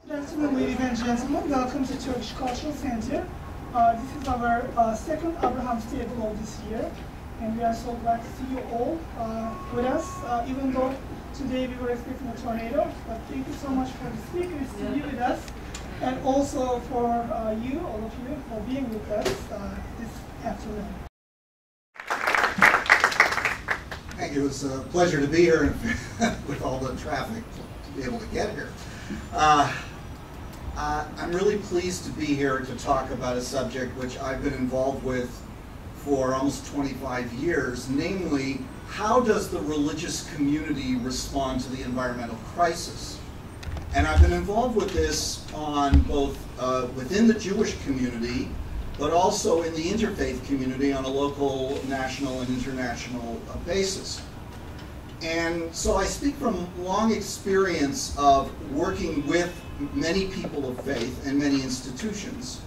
Good afternoon, ladies and gentlemen. Welcome to Turkish Cultural Center. This is our second Abraham's Table of this year, and we are so glad to see you all with us, even though today we were expecting a tornado. But thank you so much for the speakers to be with us, and also for you, all of you, for being with us this afternoon. Thank you. It was a pleasure to be here with all the traffic to be able to get here. I'm really pleased to be here to talk about a subject which I've been involved with for almost 25 years, namely, how does the religious community respond to the environmental crisis? And I've been involved with this on both within the Jewish community, but also in the interfaith community on a local, national, and international basis. And so I speak from long experience of working with many people of faith and many institutions.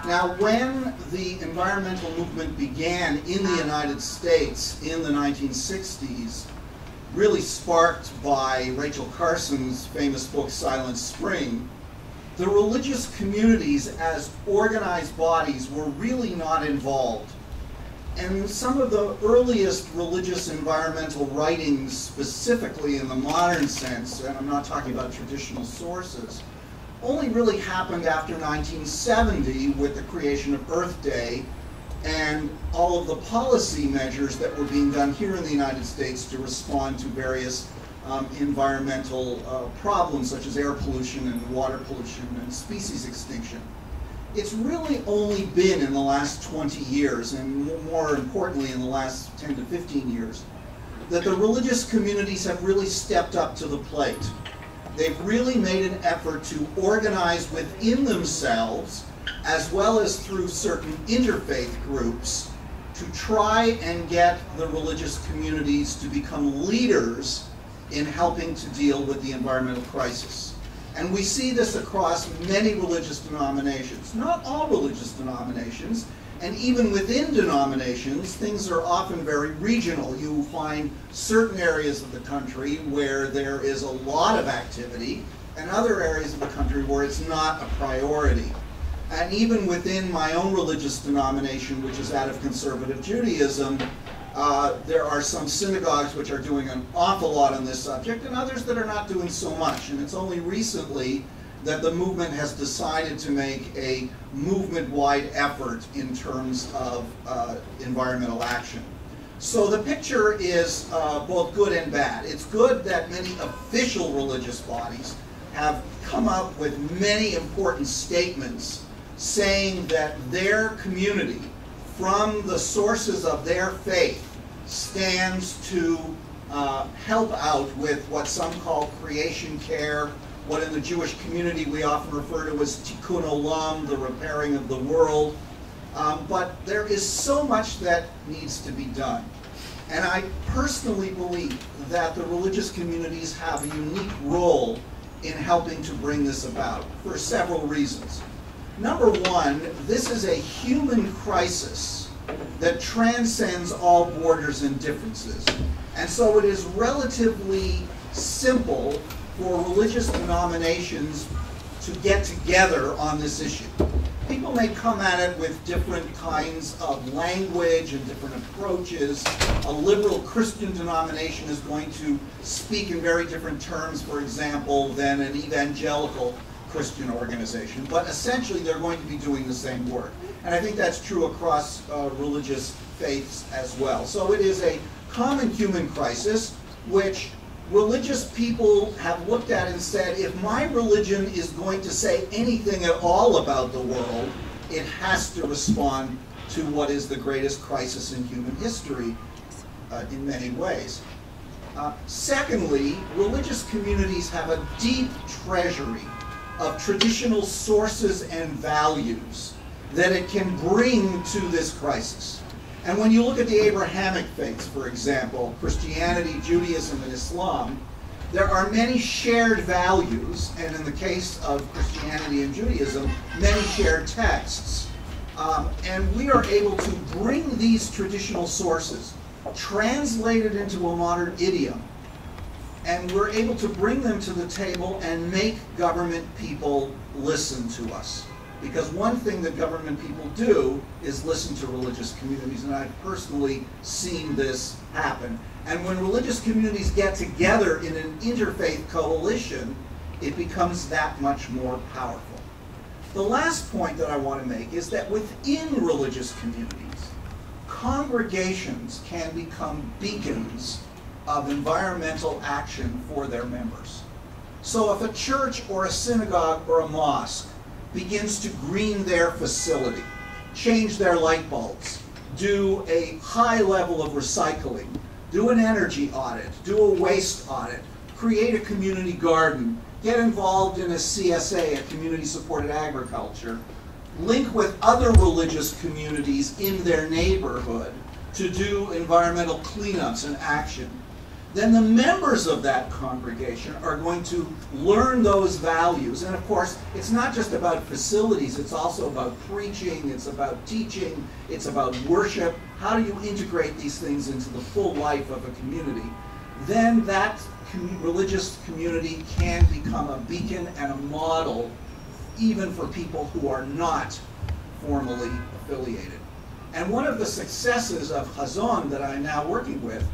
Now, when the environmental movement began in the United States in the 1960s, really sparked by Rachel Carson's famous book, Silent Spring, the religious communities as organized bodies were really not involved. And some of the earliest religious environmental writings, specifically in the modern sense, and I'm not talking about traditional sources, only really happened after 1970 with the creation of Earth Day and all of the policy measures that were being done here in the United States to respond to various environmental problems such as air pollution and water pollution and species extinction. It's really only been in the last 20 years, and more importantly in the last 10 to 15 years, that the religious communities have really stepped up to the plate. They've really made an effort to organize within themselves, as well as through certain interfaith groups, to try and get the religious communities to become leaders in helping to deal with the environmental crisis. And we see this across many religious denominations. Not all religious denominations, and even within denominations, things are often very regional. You find certain areas of the country where there is a lot of activity, and other areas of the country where it's not a priority. And even within my own religious denomination, which is that of conservative Judaism, there are some synagogues which are doing an awful lot on this subject, and others that are not doing so much. And it's only recently that the movement has decided to make a movement-wide effort in terms of environmental action. So the picture is both good and bad. It's good that many official religious bodies have come up with many important statements saying that their community, from the sources of their faith, stands to help out with what some call creation care, what in the Jewish community we often refer to as tikkun olam, the repairing of the world. But there is so much that needs to be done. And I personally believe that the religious communities have a unique role in helping to bring this about for several reasons. Number one, this is a human crisis that transcends all borders and differences. And so it is relatively simple for religious denominations to get together on this issue. People may come at it with different kinds of language and different approaches. A liberal Christian denomination is going to speak in very different terms, for example, than an evangelical Christian organization, but essentially they're going to be doing the same work. And I think that's true across religious faiths as well. So it is a common human crisis which religious people have looked at and said, if my religion is going to say anything at all about the world, it has to respond to what is the greatest crisis in human history in many ways. Secondly, religious communities have a deep treasury of traditional sources and values that it can bring to this crisis. And when you look at the Abrahamic faiths, for example, Christianity, Judaism, and Islam, there are many shared values, and in the case of Christianity and Judaism, many shared texts. And we are able to bring these traditional sources, translated into a modern idiom, and we're able to bring them to the table and make government people listen to us. Because one thing that government people do is listen to religious communities, and I've personally seen this happen. And when religious communities get together in an interfaith coalition, it becomes that much more powerful. The last point that I want to make is that within religious communities, congregations can become beacons of environmental action for their members. So if a church or a synagogue or a mosque begins to green their facility, change their light bulbs, do a high level of recycling, do an energy audit, do a waste audit, create a community garden, get involved in a CSA, a community-supported agriculture, link with other religious communities in their neighborhood to do environmental cleanups and action, then the members of that congregation are going to learn those values. And of course, it's not just about facilities, it's also about preaching, it's about teaching, it's about worship. How do you integrate these things into the full life of a community? Then that religious community can become a beacon and a model even for people who are not formally affiliated. And one of the successes of Hazon that I'm now working with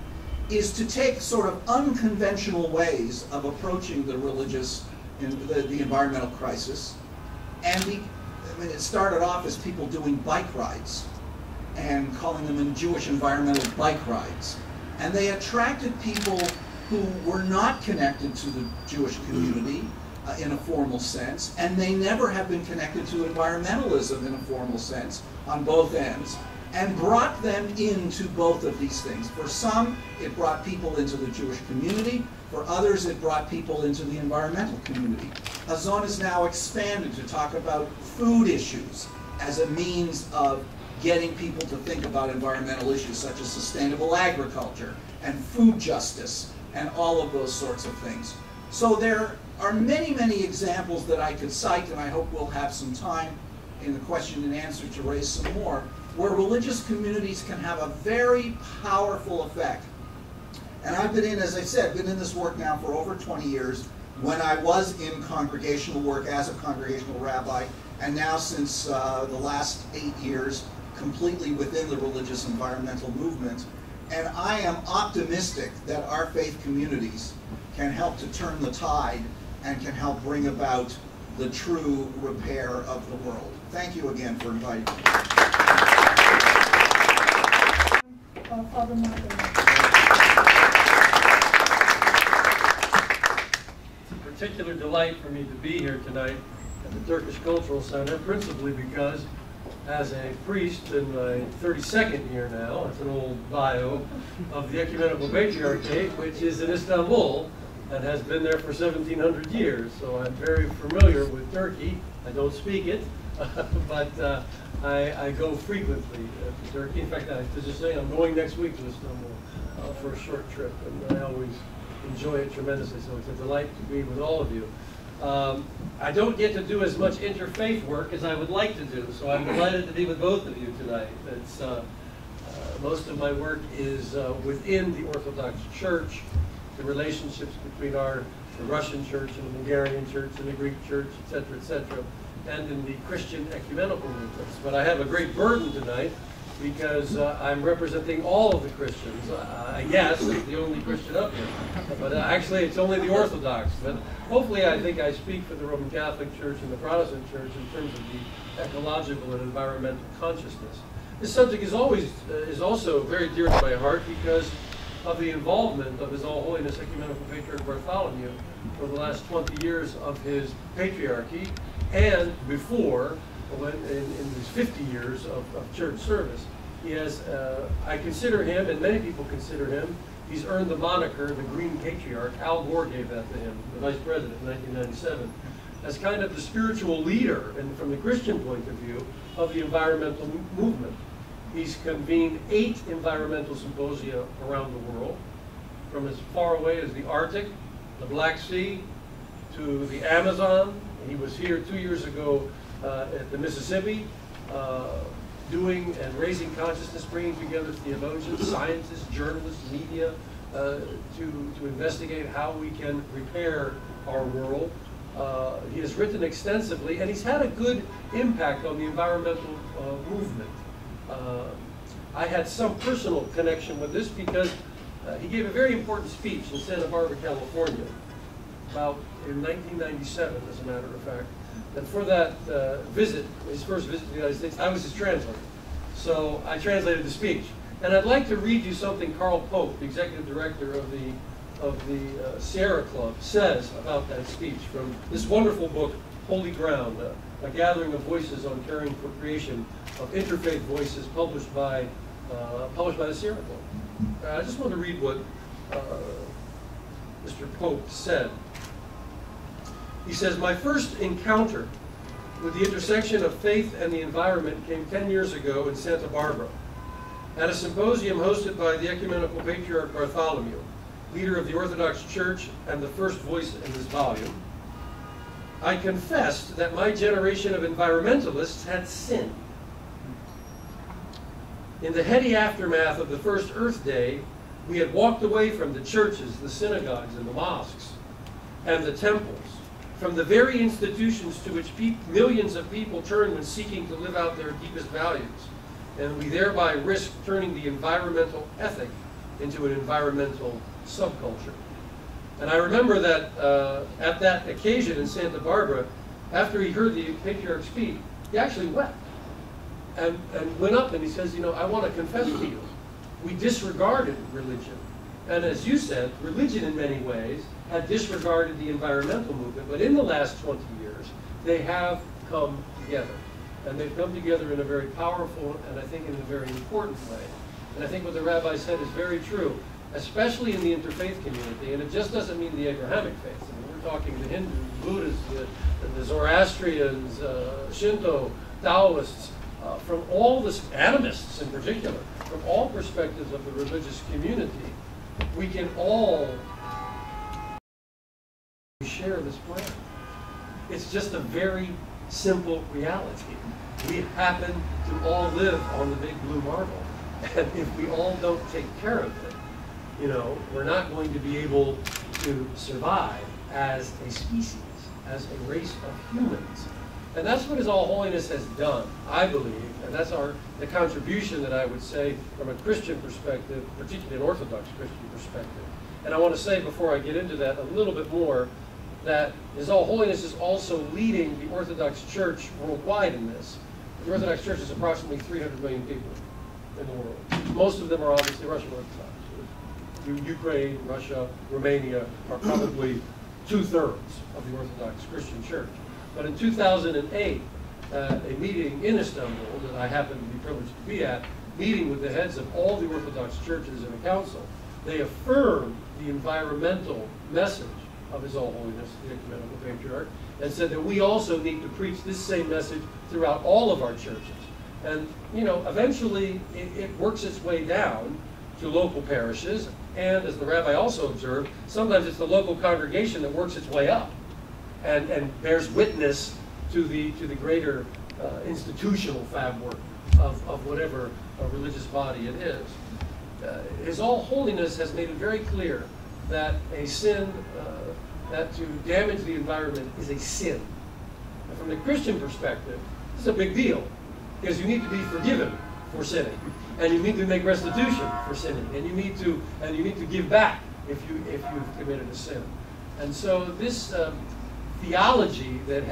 is to take sort of unconventional ways of approaching the religious, the environmental crisis. And it started off as people doing bike rides and calling them Jewish environmental bike rides. And they attracted people who were not connected to the Jewish community in a formal sense, and they never have been connected to environmentalism in a formal sense on both ends, and brought them into both of these things. For some, it brought people into the Jewish community. For others, it brought people into the environmental community. Hazon is now expanded to talk about food issues as a means of getting people to think about environmental issues such as sustainable agriculture and food justice and all of those sorts of things. So there are many, many examples that I could cite, and I hope we'll have some time in the question and answer to raise some more, where religious communities can have a very powerful effect. And I've been in, as I said, been in this work now for over 20 years. When I was in congregational work as a congregational rabbi, and now since the last 8 years, completely within the religious environmental movement. And I am optimistic that our faith communities can help to turn the tide and can help bring about the true repair of the world. Thank you again for inviting me. Father Michael. It's a particular delight for me to be here tonight at the Turkish Cultural Center, principally because as a priest in my 32nd year now, it's an old bio, of the Ecumenical Patriarchate, which is in Istanbul and has been there for 1,700 years. So I'm very familiar with Turkey. I don't speak it, but I go frequently to Turkey. In fact, I was just saying I'm going next week to Istanbul for a short trip, and I always enjoy it tremendously. So it's a delight to be with all of you. I don't get to do as much interfaith work as I would like to do, so I'm delighted to be with both of you tonight. It's, most of my work is within the Orthodox Church, the relationships between the Russian Church and the Bulgarian Church and the Greek Church, etc., and in the Christian ecumenical movements. But I have a great burden tonight because I'm representing all of the Christians. Yes, I'm the only Christian up here, but actually it's only the Orthodox. But hopefully I think I speak for the Roman Catholic Church and the Protestant Church in terms of the ecological and environmental consciousness. This subject is also very dear to my heart because of the involvement of His All Holiness Ecumenical Patriarch Bartholomew for the last 20 years of his patriarchy, and before, in these 50 years of church service. He has, I consider him, and many people consider him, he's earned the moniker, the Green Patriarch. Al Gore gave that to him, the Vice President in 1997, as kind of the spiritual leader, and from the Christian point of view, of the environmental movement. He's convened 8 environmental symposia around the world, from as far away as the Arctic, the Black Sea, to the Amazon. He was here 2 years ago at the Mississippi, doing and raising consciousness, bringing together theologians, scientists, journalists, media, to investigate how we can repair our world. He has written extensively, and he's had a good impact on the environmental movement. I had some personal connection with this because he gave a very important speech in Santa Barbara, California, about in 1997, as a matter of fact. And for that visit, his first visit to the United States, I was his translator. So I translated the speech. And I'd like to read you something Carl Pope, the executive director of the Sierra Club, says about that speech from this wonderful book, Holy Ground, a gathering of voices on caring for creation, of interfaith voices published by the Sierra Club. I just want to read what Mr. Pope said. He says, "My first encounter with the intersection of faith and the environment came 10 years ago in Santa Barbara at a symposium hosted by the Ecumenical Patriarch Bartholomew, leader of the Orthodox Church and the first voice in this volume. I confessed that my generation of environmentalists had sinned. In the heady aftermath of the first Earth Day, we had walked away from the churches, the synagogues, and the mosques, and the temples, from the very institutions to which millions of people turn when seeking to live out their deepest values, and we thereby risk turning the environmental ethic into an environmental subculture." And I remember that at that occasion in Santa Barbara, after he heard the patriarch speak, he actually wept and went up and he says, "You know, I want to confess to you, we disregarded religion. And as you said, religion in many ways had disregarded the environmental movement, but in the last 20 years, they have come together. And they've come together in a very powerful and I think in a very important way. And I think what the rabbi said is very true, especially in the interfaith community. And it just doesn't mean the Abrahamic faith. I mean, we're talking the Hindus, Buddhists, the Zoroastrians, Shinto, Taoists, from all the animists in particular, from all perspectives of the religious community, we can all share this plan. It's just a very simple reality. We happen to all live on the big blue marble. And if we all don't take care of it, you know, we're not going to be able to survive as a species, as a race of humans. And that's what His All Holiness has done, I believe, and that's the contribution that I would say from a Christian perspective, particularly an Orthodox Christian perspective. And I want to say before I get into that a little bit more, that His All Holiness is also leading the Orthodox Church worldwide in this. The Orthodox Church is approximately 300 million people in the world. Most of them are obviously Russian Orthodox. Ukraine, Russia, Romania are probably 2/3 of the Orthodox Christian Church. But in 2008, a meeting in Istanbul that I happened to be privileged to be at, meeting with the heads of all the Orthodox churches in a council, they affirmed the environmental message of His All Holiness, the Ecumenical Patriarch, and said that we also need to preach this same message throughout all of our churches. And, you know, eventually it works its way down to local parishes, and as the rabbi also observed, sometimes it's the local congregation that works its way up and bears witness to the greater institutional fabric of whatever religious body it is. His All Holiness has made it very clear that a sin, that to damage the environment is a sin. And from the Christian perspective, it's a big deal, because you need to be forgiven for sinning, and you need to make restitution for sinning, and you need to give back if you've committed a sin. And so this theology that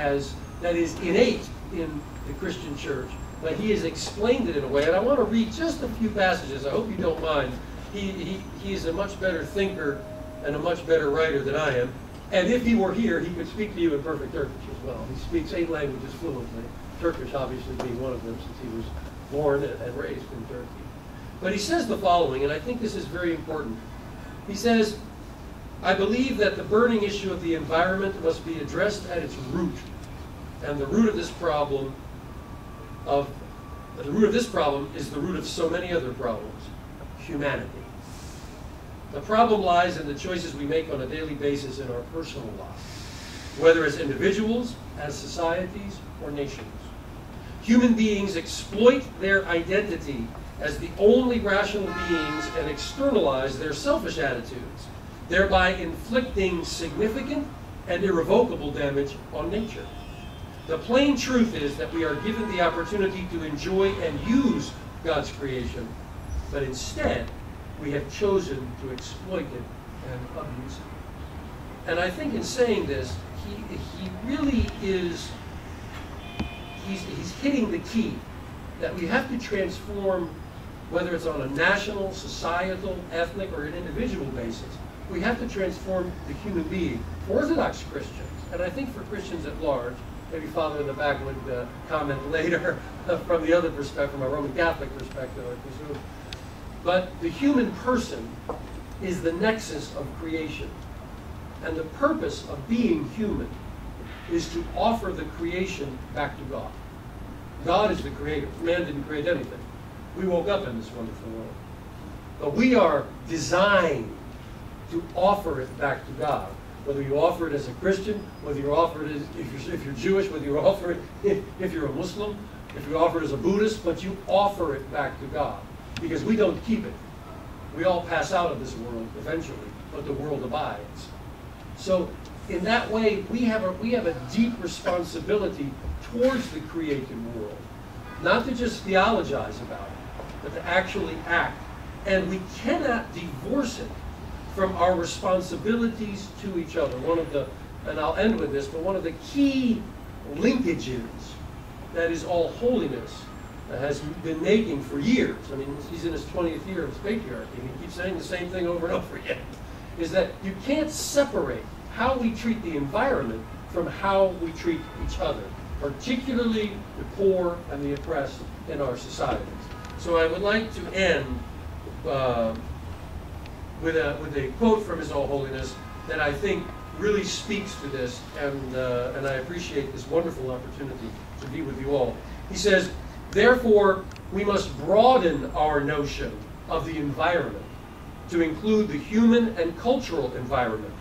is innate in the Christian church, but he has explained it in a way, and I want to read just a few passages. I hope you don't mind. He is a much better thinker and a much better writer than I am. And if he were here, he could speak to you in perfect Turkish as well. He speaks 8 languages fluently, Turkish obviously being one of them since he was born and raised in Turkey. But he says the following, and I think this is very important. He says, "I believe that the burning issue of the environment must be addressed at its root. And the root of this problem is the root of so many other problems: humanity. The problem lies in the choices we make on a daily basis in our personal lives, whether as individuals, as societies, or nations. Human beings exploit their identity as the only rational beings and externalize their selfish attitudes, thereby inflicting significant and irrevocable damage on nature. The plain truth is that we are given the opportunity to enjoy and use God's creation, but instead we have chosen to exploit it and abuse it. And I think in saying this, he really is, he's hitting the key that we have to transform, whether it's on a national, societal, ethnic, or an individual basis. We have to transform the human being. For Orthodox Christians, and I think for Christians at large, maybe Father in the back would comment later from the other perspective, from a Roman Catholic perspective, I presume. But the human person is the nexus of creation. And the purpose of being human is to offer the creation back to God. God is the creator. Man didn't create anything. We woke up in this wonderful world. But we are designed to offer it back to God. Whether you offer it as a Christian, whether you offer it as, if you're Jewish, whether you offer it if you're a Muslim, if you offer it as a Buddhist, but you offer it back to God. Because we don't keep it. We all pass out of this world eventually, but the world abides. So in that way, we have a deep responsibility towards the created world. Not to just theologize about it, but to actually act. And we cannot divorce it from our responsibilities to each other. One of the, and I'll end with this, but one of the key linkages that is all holiness has been making for years. I mean, he's in his 20th year of his patriarchy, and he keeps saying the same thing over and over again, is that you can't separate how we treat the environment from how we treat each other, particularly the poor and the oppressed in our societies. So I would like to end with a quote from His All Holiness that I think really speaks to this, and I appreciate this wonderful opportunity to be with you all. He says, "Therefore, we must broaden our notion of the environment to include the human and cultural environment.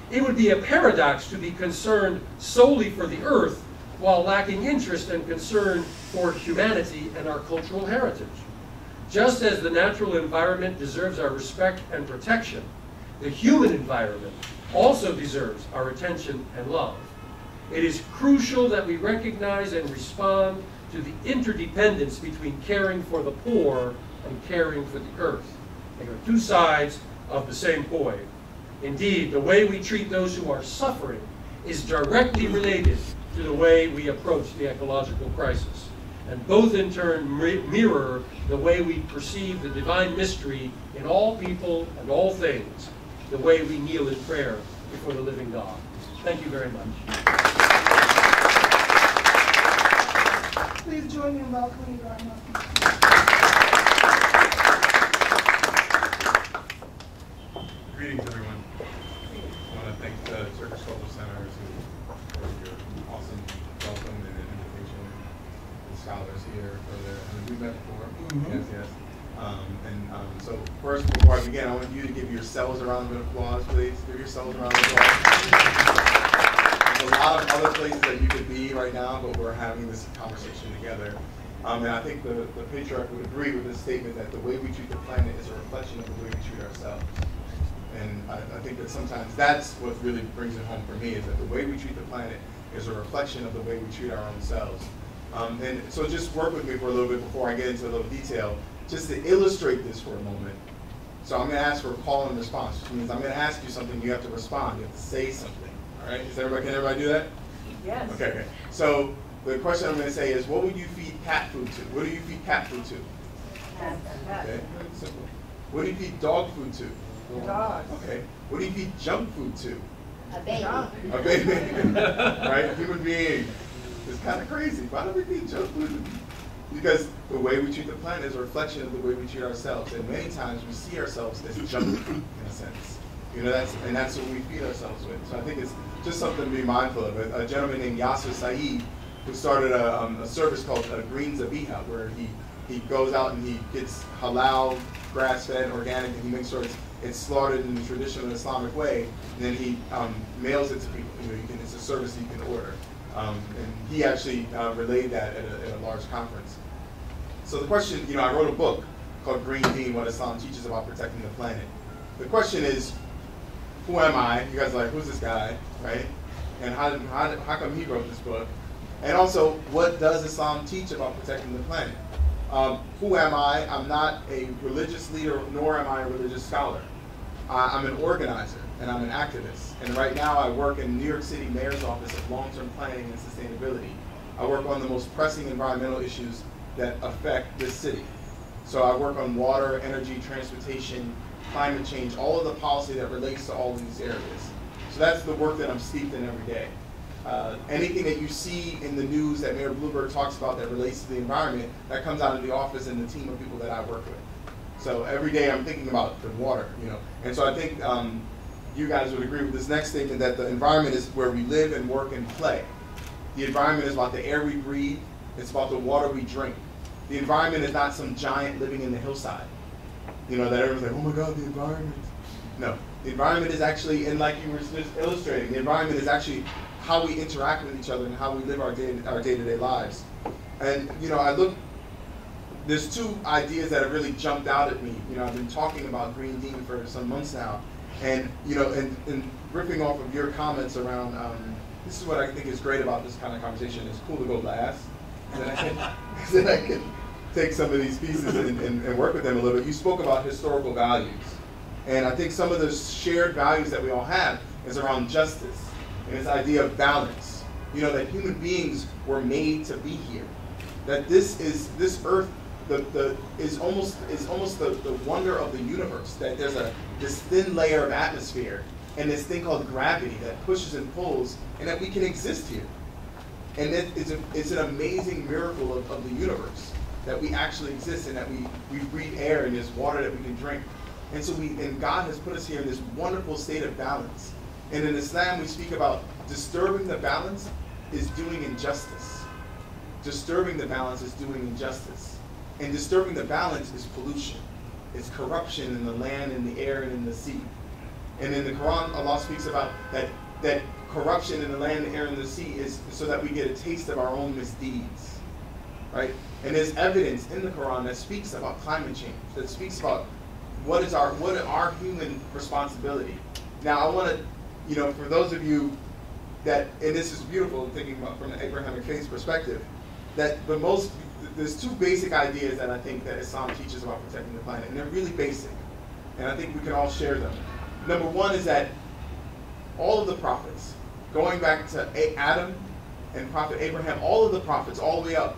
It would be a paradox to be concerned solely for the earth while lacking interest and concern for humanity and our cultural heritage. Just as the natural environment deserves our respect and protection, the human environment also deserves our attention and love. It is crucial that we recognize and respond to the interdependence between caring for the poor and caring for the earth. They are two sides of the same coin. Indeed, the way we treat those who are suffering is directly related to the way we approach the ecological crisis. And both in turn mirror the way we perceive the divine mystery in all people and all things, the way we kneel in prayer before the living God." Thank you very much. Please join me in welcoming Ibrahim. Greetings, everyone. I want to thank the Turkish Cultural Center for your awesome welcome and invitation, and the scholars here for their, and we've met before. Yes, yes. So first, before I begin, I want you to give yourselves a round of applause, please. Give yourselves a round of applause. There's a lot of other places that you could be right now, but we're having this conversation together. And I think the patriarch would agree with this statement that the way we treat the planet is a reflection of the way we treat ourselves. And I think that sometimes that's what really brings it home for me, is that the way we treat the planet is a reflection of the way we treat our own selves. And so just work with me for a little bit before I get into a little detail, just to illustrate this for a moment. So I'm going to ask for a call and response, which means I'm going to ask you something, you have to respond, you have to say something. All right? Can everybody do that? Yes. Okay, okay. So the question I'm going to say is, what would you feed cat food to? What do you feed cat food to? Cat. Okay, very simple. What do you feed dog food to? Dog. Okay. What do you feed junk food to? A baby. A baby. Right? A human being. It's kind of crazy. Why do we feed junk food? Because the way we treat the planet is a reflection of the way we treat ourselves. And many times we see ourselves as junk food, in a sense. You know, that's what we feed ourselves with. So I think it's just something to be mindful of. A gentleman named Yasser Saeed, who started a service called Green Zabiha, where he goes out and he gets halal, grass-fed, organic, and he makes sure it's slaughtered in the traditional Islamic way, and then he mails it to people. You know, it's a service you can order. And he actually relayed that at a large conference. So the question, you know, I wrote a book called Green, What Islam Teaches About Protecting the Planet. The question is, who am I? You guys are like, who's this guy, right? And how come he wrote this book? And also, what does Islam teach about protecting the planet? Who am I? I'm not a religious leader, nor am I a religious scholar. I'm an organizer, and I'm an activist. And right now, I work in New York City Mayor's Office of Long-Term Planning and Sustainability. I work on the most pressing environmental issues that affect this city. So I work on water, energy, transportation, climate change, all of the policy that relates to all of these areas. So that's the work that I'm steeped in every day. Anything that you see in the news that Mayor Bloomberg talks about that relates to the environment, that comes out of the office and the team of people that I work with. So every day I'm thinking about the water, you know. And so I think you guys would agree with this next statement, that the environment is where we live and work and play. The environment is about the air we breathe. It's about the water we drink. The environment is not some giant living in the hillside. You know, that everyone's like, oh my God, the environment. No, the environment is actually, and like you were just illustrating, the environment is actually how we interact with each other and how we live our day-to-day lives. And, you know, there's two ideas that have really jumped out at me. You know, I've been talking about Green Dean for some months now. And, you know, and ripping off of your comments around, this is what I think is great about this kind of conversation. It's cool to go last. And then I can take some of these pieces and work with them a little bit. You spoke about historical values. And I think some of the shared values that we all have is around justice and this idea of balance. You know, that human beings were made to be here. That this earth is almost the wonder of the universe. That there's this thin layer of atmosphere and this thing called gravity that pushes and pulls, and that we can exist here. And it's an amazing miracle of the universe, that we actually exist and that we breathe air and there's water that we can drink. And so God has put us here in this wonderful state of balance. And in Islam, we speak about disturbing the balance is doing injustice. Disturbing the balance is doing injustice. And disturbing the balance is pollution. It's corruption in the land, in the air, and in the sea. And in the Quran, Allah speaks about that corruption in the land, the air, and the sea is so that we get a taste of our own misdeeds. Right? And there's evidence in the Quran that speaks about climate change, that speaks about what is our human responsibility. Now, I want to, you know, for those of you that, and this is beautiful, thinking about from the Abrahamic faith perspective, that there's two basic ideas that I think that Islam teaches about protecting the planet, and they're really basic, and I think we can all share them. Number one is that all of the prophets, going back to Adam and Prophet Abraham, all of the prophets, all the way up,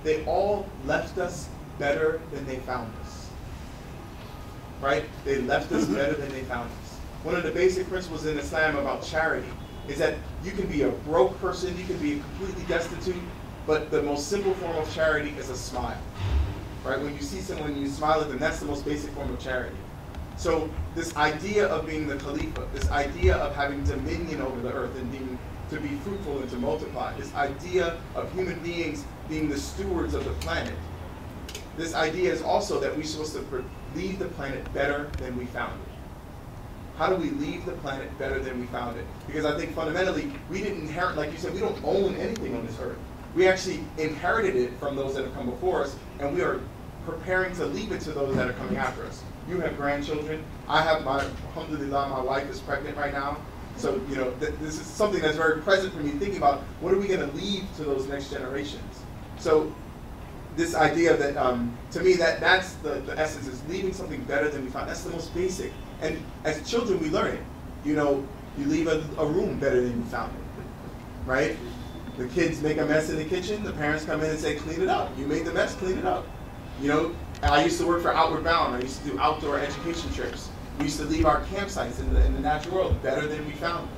they all left us better than they found us. Right? They left us better than they found us. One of the basic principles in Islam about charity is that you can be a broke person, you can be completely destitute, but the most simple form of charity is a smile. Right? When you see someone, you smile at them, that's the most basic form of charity. So this idea of being the Khalifa, this idea of having dominion over the earth and to be fruitful and to multiply, this idea of human beings being the stewards of the planet, this idea is also that we're supposed to leave the planet better than we found it. How do we leave the planet better than we found it? Because I think fundamentally, we didn't inherit, like you said, we don't own anything on this earth. We actually inherited it from those that have come before us, and we are preparing to leave it to those that are coming after us. You have grandchildren. I have alhamdulillah, my wife is pregnant right now. So, you know, this is something that's very present for me, thinking about what are we going to leave to those next generations. So this idea that, to me, that's the essence, is leaving something better than we found. That's the most basic. And as children, we learn it. You know, you leave a room better than you found it, right? The kids make a mess in the kitchen. The parents come in and say, clean it up. You made the mess, clean it up. You know, I used to work for Outward Bound. I used to do outdoor education trips. We used to leave our campsites in the natural world better than we found them.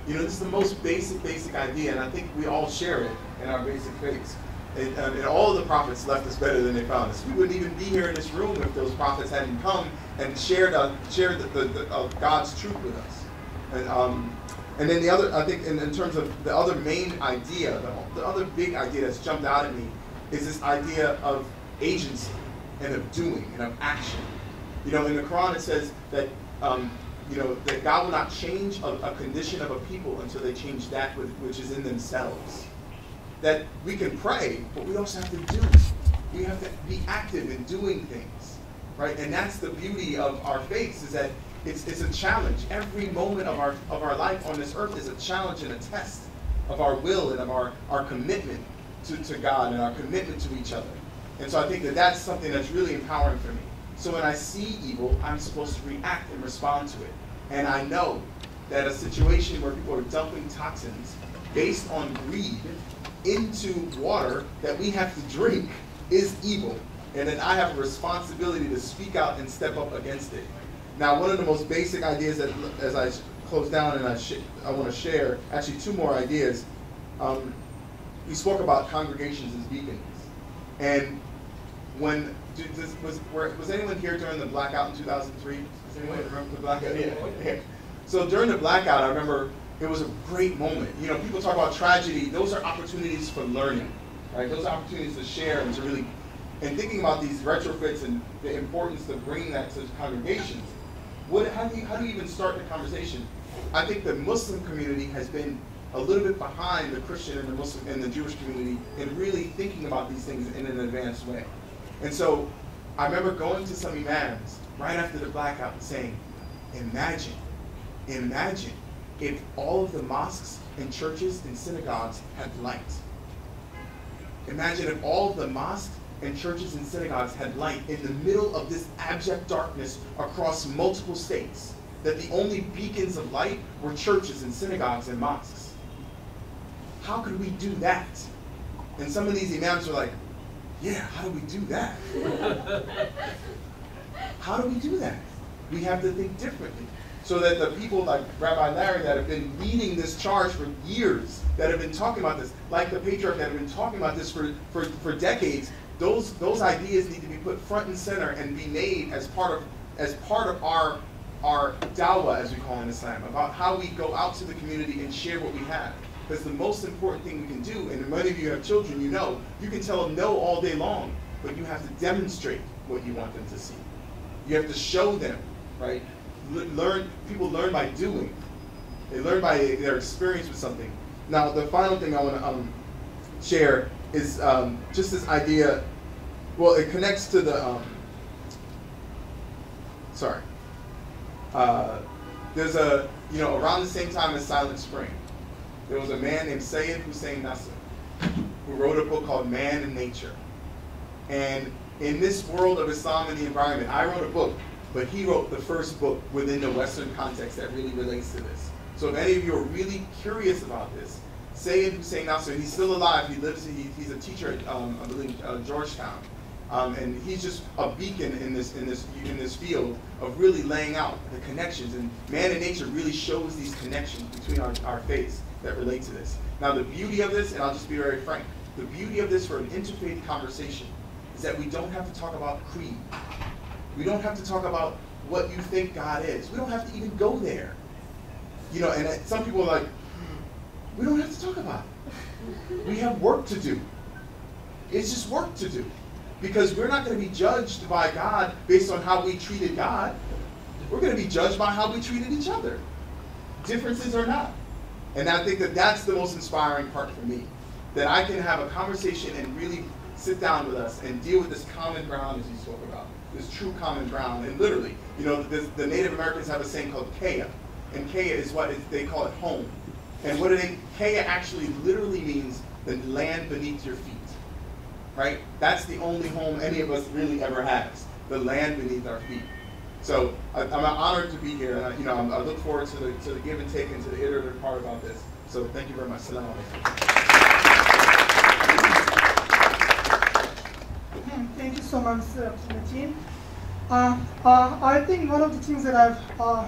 You know, this is the most basic idea, and I think we all share it in our basic faiths. And all of the prophets left us better than they found us. We wouldn't even be here in this room if those prophets hadn't come and shared God's truth with us. And then the other, I think, in terms of the other main idea, the other big idea that's jumped out at me is this idea of agency and of doing and of action. You know, in the Quran it says that you know, that God will not change a condition of a people until they change that which is in themselves. That we can pray, but we also have to do. We have to be active in doing things. right? And that's the beauty of our faith, is that it's a challenge. Every moment of our life on this earth is a challenge and a test of our will and of our commitment to God and our commitment to each other. And so I think that that's something that's really empowering for me. So when I see evil, I'm supposed to react and respond to it. And I know that a situation where people are dumping toxins based on greed into water that we have to drink is evil. And then I have a responsibility to speak out and step up against it. Now, one of the most basic ideas that, as I close down and I want to share, actually two more ideas. We spoke about congregations as beacons. And when, was anyone here during the blackout in 2003? Does anyone remember the blackout? Yeah. So during the blackout, I remember it was a great moment. You know, people talk about tragedy. Those are opportunities for learning, right? Those are opportunities to share and to really, and thinking about these retrofits and the importance of bringing that to congregations. How do you even start the conversation? I think the Muslim community has been a little bit behind the Christian and the Muslim and the Jewish community in really thinking about these things in an advanced way. And so I remember going to some imams right after the blackout and saying, imagine if all of the mosques and churches and synagogues had light. Imagine if all of the mosques and churches and synagogues had light in the middle of this abject darkness across multiple states, that the only beacons of light were churches and synagogues and mosques. How could we do that? And some of these imams were like, yeah, how do we do that? How do we do that? We have to think differently. So that the people like Rabbi Larry that have been leading this charge for years, that have been talking about this, like the patriarch that have been talking about this for decades, those ideas need to be put front and center and be made as part of our dawah, as we call in Islam, about how we go out to the community and share what we have. Because the most important thing we can do, and many of you have children, you know, you can tell them no all day long, but you have to demonstrate what you want them to see. You have to show them, right? People learn by doing. They learn by their experience with something. Now, the final thing I want to share is just this idea. Well, it connects to the. There's around the same time as Silent Spring, there was a man named Sayyid Hussein Nasr who wrote a book called Man and Nature. And in this world of Islam and the environment, I wrote a book, but he wrote the first book within the Western context that really relates to this. So if any of you are really curious about this, Sayyid Hussein Nasr, he's still alive. He's a teacher at, I believe, Georgetown. And he's just a beacon in this field of really laying out the connections. And Man and Nature really shows these connections between our faiths that relate to this. Now the beauty of this, and I'll just be very frank, the beauty of this for an interfaith conversation is that we don't have to talk about creed. We don't have to talk about what you think God is. We don't have to even go there. You know, and some people are like, we don't have to talk about it. We have work to do. It's just work to do. Because we're not going to be judged by God based on how we treated God. We're going to be judged by how we treated each other. Differences or not. And I think that that's the most inspiring part for me. That I can have a conversation and really sit down with us and deal with this common ground as you spoke about. This true common ground. And literally, you know, the Native Americans have a saying called Kea. And Kea is they call it home. And Kea actually literally means the land beneath your feet. Right? That's the only home any of us really ever has. The land beneath our feet. So I'm honored to be here, and I look forward to the give and take and to the iterative part about this. So thank you very much. Salam alaikum. Thank you so much, Timothy. I think one of the things that I've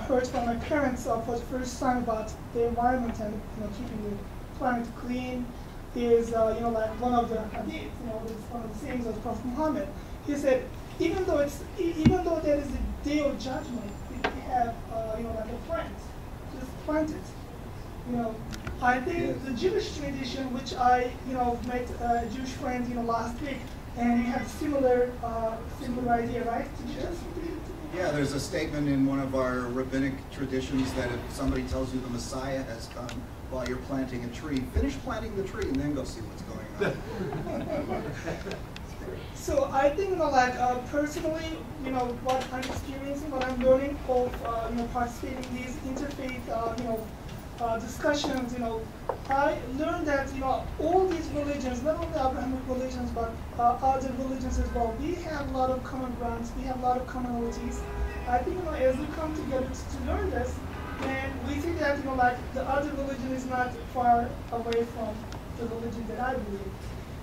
heard from my parents for the first time about the environment and keeping the planet clean is like one of the hadith, it's one of the sayings of Prophet Muhammad. He said, even though there is a day of judgment, we have like a plant, just plant it. I think the Jewish tradition, which I met a Jewish friend last week, and you have similar idea, right? Yeah, there's a statement in one of our rabbinic traditions that if somebody tells you the Messiah has come while you're planting a tree, finish planting the tree and then go see what's going on. So I think, personally, what I'm experiencing, what I'm learning of, participating in these interfaith, discussions, I learned that, all these religions, not only Abrahamic religions, but other religions as well, we have a lot of common grounds, we have a lot of commonalities. I think, as we come together to learn this, and we see that, the other religion is not far away from the religion that I believe.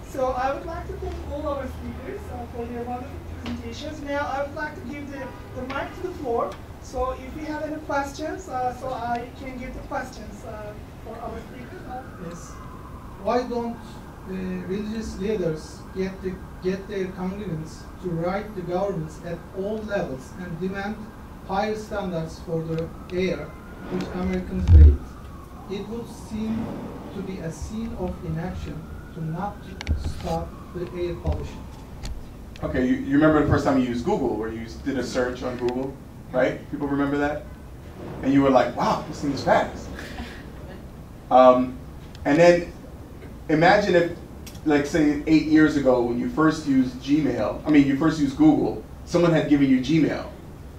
So I would like to thank all our speakers for their wonderful presentations. Now I would like to give the mic to the floor. So if you have any questions, so I can give the questions for our speakers. Yes. Why don't religious leaders get their congregants to write the governments at all levels and demand higher standards for the air which Americans breathe? It would seem to be a scene of inaction to not stop the air pollution. Okay, you remember the first time you used Google, where you did a search on Google, right? People remember that? And you were like, wow, this thing is fast. And then imagine if, like say 8 years ago, when you first used you first used Google, someone had given you Gmail.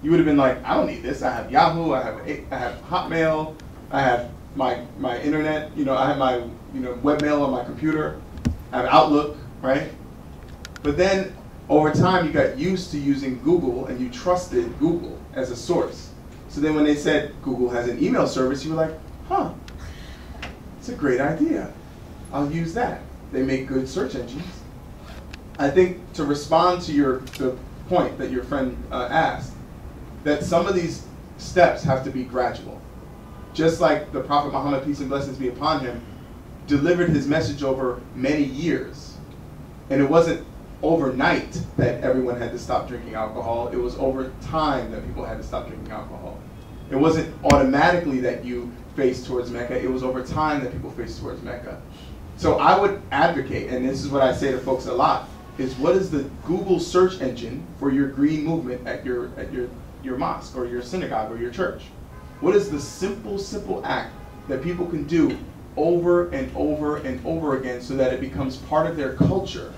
You would have been like, I don't need this. I have Yahoo, I have Hotmail, I have my internet, I have my webmail on my computer, I have Outlook, right? But then over time you got used to using Google and you trusted Google as a source. So then when they said Google has an email service, you were like, huh, it's a great idea. I'll use that. They make good search engines. I think to respond to the point that your friend asked, that some of these steps have to be gradual. Just like the Prophet Muhammad, peace and blessings be upon him, delivered his message over many years. And it wasn't overnight that everyone had to stop drinking alcohol. It was over time that people had to stop drinking alcohol. It wasn't automatically that you faced towards Mecca. It was over time that people faced towards Mecca. So I would advocate, and this is what I say to folks a lot, is what is the Google search engine for your green movement at your mosque or your synagogue or your church? What is the simple act that people can do over and over and over again so that it becomes part of their culture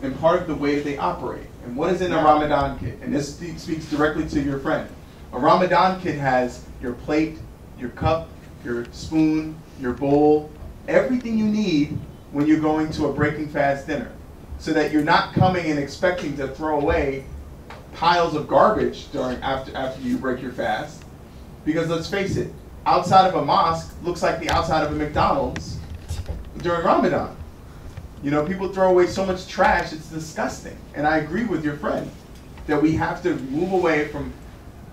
and part of the way that they operate? And what is in a Ramadan kit? And this speaks directly to your friend. A Ramadan kit has your plate, your cup, your spoon, your bowl, everything you need when you're going to a breaking fast dinner, so that you're not coming and expecting to throw away piles of garbage after you break your fast. Because let's face it, outside of a mosque looks like the outside of a McDonald's during Ramadan. People throw away so much trash, it's disgusting. And I agree with your friend that we have to move away from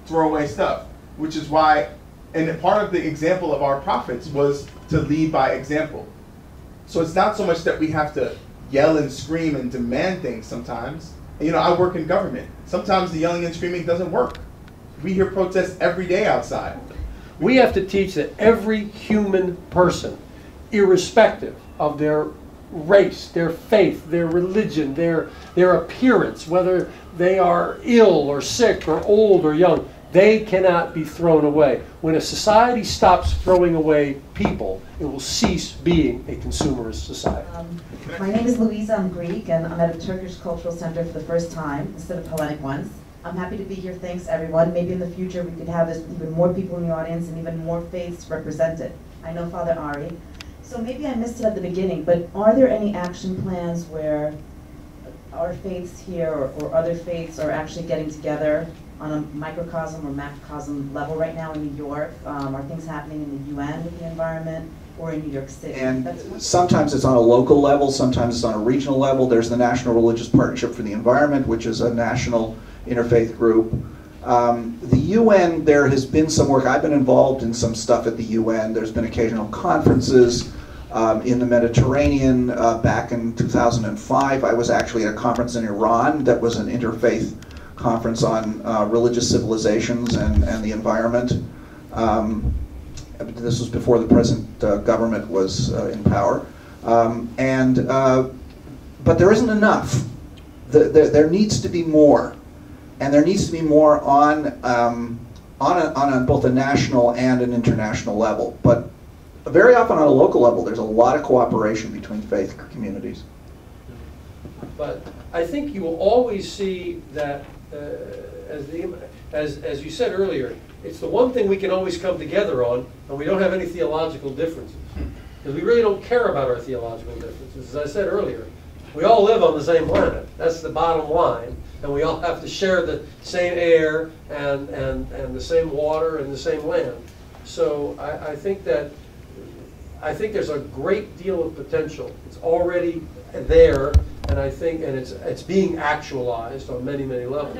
throwaway stuff, which is why, and part of the example of our prophets was to lead by example. So it's not so much that we have to yell and scream and demand things sometimes. And, I work in government. Sometimes the yelling and screaming doesn't work. We hear protests every day outside. We have to teach that every human person, irrespective of their race, their faith, their religion, their appearance, whether they are ill or sick or old or young, they cannot be thrown away. When a society stops throwing away people, it will cease being a consumerist society. My name is Louisa, I'm Greek, and I'm at a Turkish Cultural Center for the first time instead of Hellenic ones. I'm happy to be here, thanks everyone. Maybe in the future we could have this with even more people in the audience and even more faiths represented. I know Father Ari. So maybe I missed it at the beginning, but are there any action plans where our faiths here or other faiths are actually getting together on a microcosm or macrocosm level right now in New York? Are things happening in the UN with the environment or in New York City? And sometimes it's on a local level, sometimes it's on a regional level. There's the National Religious Partnership for the Environment, which is a national interfaith group. The UN, there has been some work. I've been involved in some stuff at the UN. There's been occasional conferences in the Mediterranean. Back in 2005, I was actually at a conference in Iran that was an interfaith conference on religious civilizations and the environment. This was before the present government was in power. But there isn't enough. There needs to be more. And there needs to be more on both a national and an international level. But very often on a local level, there's a lot of cooperation between faith communities. But I think you will always see that, as you said earlier, it's the one thing we can always come together on, and we don't have any theological differences. Because we really don't care about our theological differences. As I said earlier, we all live on the same planet. That's the bottom line. And we all have to share the same air and the same water and the same land. So I think there's a great deal of potential. It's already there, and I think it's being actualized on many, many levels.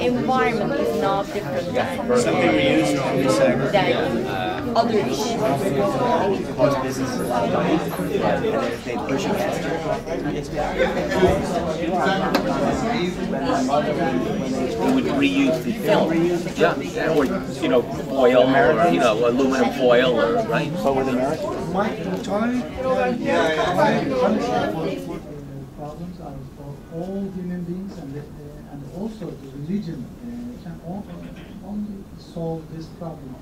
Environment is not different than other issues. Most businesses they push against it. We would reuse the film, yeah, or foil, or aluminum foil, or right. But with America, problems are for all human beings, and also the religion can only solve this problem.